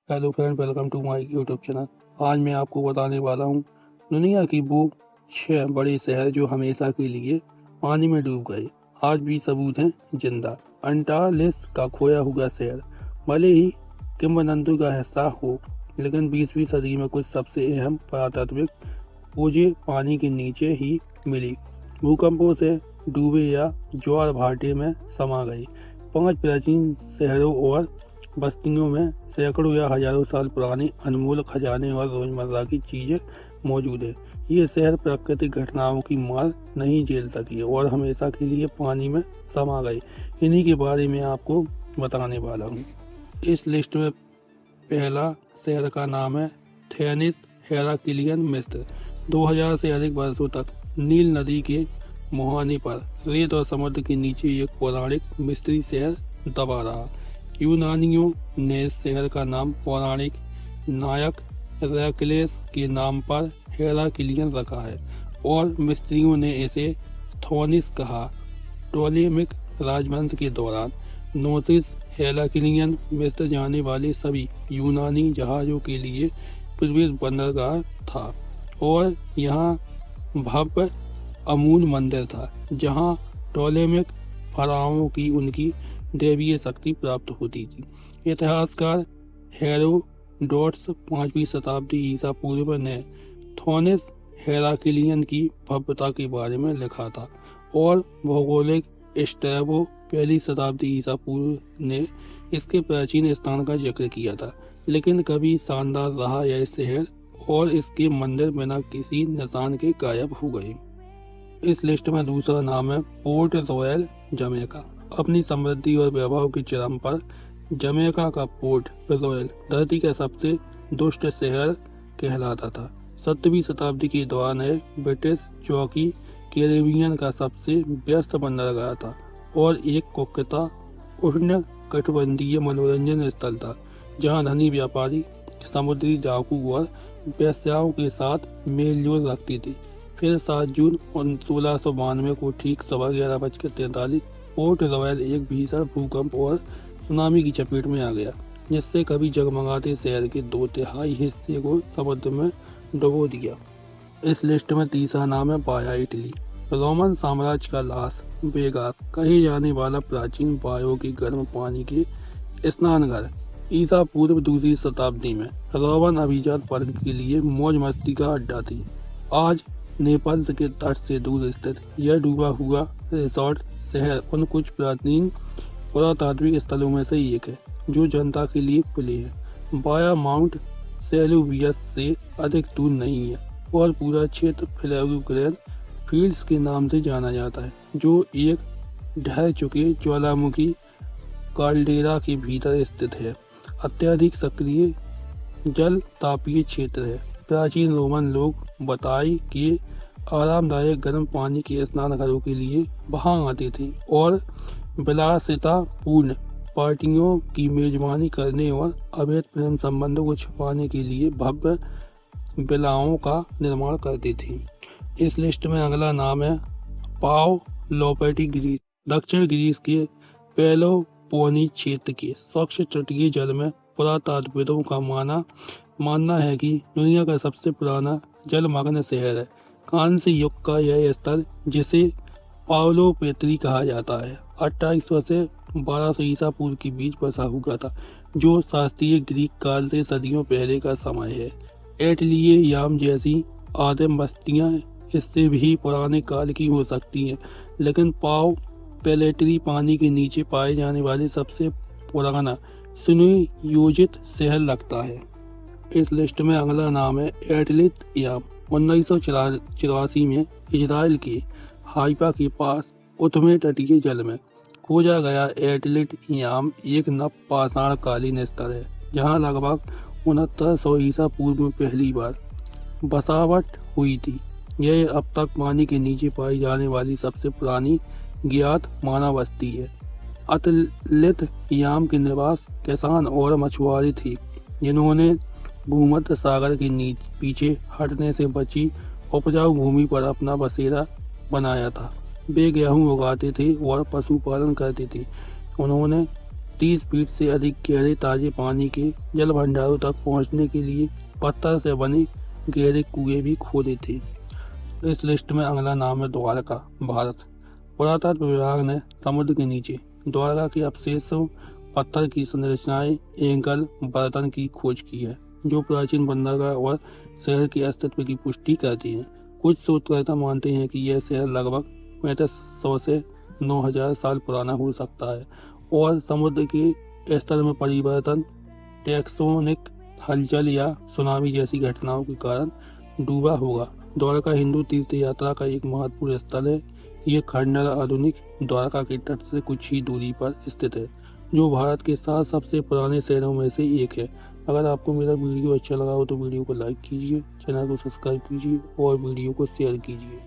Hello friend, welcome to my YouTube channel. आज मैं आपको बताने वाला हूँ दुनिया की वो 6 बड़े शहर जो हमेशा के लिए पानी में डूब गए, आज भी सबूत हैं जिंदा। अंटार्कटिका का खोया हुआ शहर भले ही किंवदंती का हिस्सा हो, लेकिन 20वीं सदी में कुछ सबसे अहम पुरातात्विक खोजें पानी के नीचे ही मिली। भूकंपों से डूबे या ज्वार भाटे में समा गई 5 प्राचीन शहरों और बस्तियों में सैकड़ों या हजारों साल पुराने अनमोल खजाने और रोजमर्रा की चीजें मौजूद है। ये शहर प्राकृतिक घटनाओं की मार नहीं झेल सकी और हमेशा के लिए पानी में समा गए। इन्हीं के बारे में आपको बताने वाला हूँ। इस लिस्ट में पहला शहर का नाम है थेनिस हेराक्लियन, मिस्र। 2000 से अधिक वर्षों तक नील नदी के मुहाने पर रेत और समुद्र के नीचे एक पौराणिक मिस्री शहर दबा रहा। यूनानियों ने इस शहर का नाम पौराणिक नायक हेराक्लेस के नाम पर हेराक्लियन रखा है और मिस्रियों ने इसे थोनिस कहा। टोलेमिक राजवंश के दौरान नोसिस हेराक्लियन मिस्र जाने वाले सभी यूनानी जहाजों के लिए प्रवेश बंदरगाह था और यहाँ भव्य अमून मंदिर था जहाँ टोलेमिक फराओं की उनकी दैवीय शक्ति प्राप्त होती थी। इतिहासकार हेरोडोटस 5वीं शताब्दी ईसा पूर्व ने थोनिस हेराक्लियन की भव्यता के बारे में लिखा था और भौगोलिक स्ट्रैबो 1ली शताब्दी ईसा पूर्व ने इसके प्राचीन स्थान का जिक्र किया था, लेकिन कभी शानदार रहा यह शहर और इसके मंदिर बिना किसी निशान के गायब हो गए। इस लिस्ट में दूसरा नाम है पोर्ट रॉयल, जमैका। अपनी समृद्धि और वैभव की चरम पर जमैका का पोर्ट रॉयल धरती का सबसे दुष्ट शहर कहलाता था। 7वीं शताब्दी के दौरान यह ब्रिटिश चौकी कैरेबियन का सबसे व्यस्त बंदरगाह था और एक कुख्यात उष्ण कटिबंधीय मनोरंजन स्थल था जहां धनी व्यापारी समुद्री डाकू और वेश्याओं के साथ मेलजोल रखती थी। फिर 7 जून 1692 को ठीक 11:43 पोर्ट रॉयल एक भीषण भूकंप और सुनामी की चपेट में आ गया, जिससे कभी जगमगाते शहर के 2/3 हिस्से को समुद्र में डुबो दिया। इस लिस्ट में तीसरा नाम है बाया, इटली। रोमन साम्राज्य का लास वेगास कहे जाने वाला प्राचीन बायो के गर्म पानी के स्नानघर ईसा पूर्व 2री शताब्दी में रोमन अभिजात वर्ग के लिए मौज मस्ती का अड्डा थी। आज नेपाल के तट से दूर स्थित यह डूबा हुआ रिसोर्ट शहर उन कुछ प्राचीन पुरातात्विक स्थलों में से एक है जो जनता के लिए खुले हैं। बाया माउंट सेलुवियस से अधिक दूर नहीं है और पूरा क्षेत्र फ्लैगुग्रेन फील्ड्स के नाम से जाना जाता है, जो एक ढह चुके ज्वालामुखी काल्डेरा के भीतर स्थित है। अत्यधिक सक्रिय जल तापीय क्षेत्र है। प्राचीन रोमन लोग बताए कि आरामदायक गर्म पानी के स्नान घरों के लिए वहां आते थे और विलासितापूर्ण पार्टियों की मेजबानी करने और अवैध प्रेम संबंधों को छुपाने के लिए भव्य विलाओं का निर्माण करते थे। इस लिस्ट में अगला नाम है पाव लोपेटी, ग्रीस। दक्षिण ग्रीस के पेलोपोनी क्षेत्र के स्वच्छ तटीय जल में पुरातात्विदों का मानना है कि दुनिया का सबसे पुराना जलमग्न शहर है। कांस्य युग का यह स्थल, जिसे पावलो पेत्री कहा जाता है, 2800 से 1200 ईसा पूर्व के बीच बसा हुआ था, जो शास्त्रीय ग्रीक काल से सदियों पहले का समय है। एटलिए याम जैसी आदिम बस्तियां इससे भी पुराने काल की हो सकती हैं, लेकिन पाव पेलेट्री पानी के नीचे पाए जाने वाले सबसे पुराना सुनियोजित शहर लगता है। इस लिस्ट में अगला नाम है एटलित याम। 1984 में इजराइल के हाइफा के पास उत्तमे तटीय जल में खोजा गया एटलिट याम एक नवपाषाण कालीन स्थल है, जहां लगभग 6900 ईसा पूर्व में पहली बार बसावट हुई थी। यह अब तक पानी के नीचे पाई जाने वाली सबसे पुरानी ज्ञात मानव बस्ती है। एटलिट याम के निवास किसान और मछुआरे थे, जिन्होंने भूमध्य सागर के पीछे हटने से बची उपजाऊ भूमि पर अपना बसेरा बनाया था। वे गेहूं उगाते थे और पशुपालन करते थे। उन्होंने 30 फीट से अधिक गहरे ताजे पानी के जल भंडारों तक पहुंचने के लिए पत्थर से बने गहरे कुएं भी खोदे थे। इस लिस्ट में अगला नाम है द्वारका, भारत। पुरातत्व विभाग ने समुद्र के नीचे द्वारका के अवशेषों, पत्थर की संरचनाएं, एंगल, बर्तन की खोज की है, जो प्राचीन बंदरगाह और शहर के अस्तित्व की पुष्टि करती हैं। कुछ शोधकर्ता मानते हैं कि यह शहर लगभग 3500 से 9000 साल पुराना हो सकता है और समुद्र के स्तर में परिवर्तन, टेक्टोनिक हलचल या सुनामी जैसी घटनाओं के कारण डूबा होगा। द्वारका हिंदू तीर्थ यात्रा का एक महत्वपूर्ण स्थल है। ये खंडहर आधुनिक द्वारका के तट से कुछ ही दूरी पर स्थित है, जो भारत के 7 सबसे पुराने शहरों में से एक है। अगर आपको मेरा वीडियो अच्छा लगा हो तो वीडियो को लाइक कीजिए, चैनल को सब्सक्राइब कीजिए और वीडियो को शेयर कीजिए।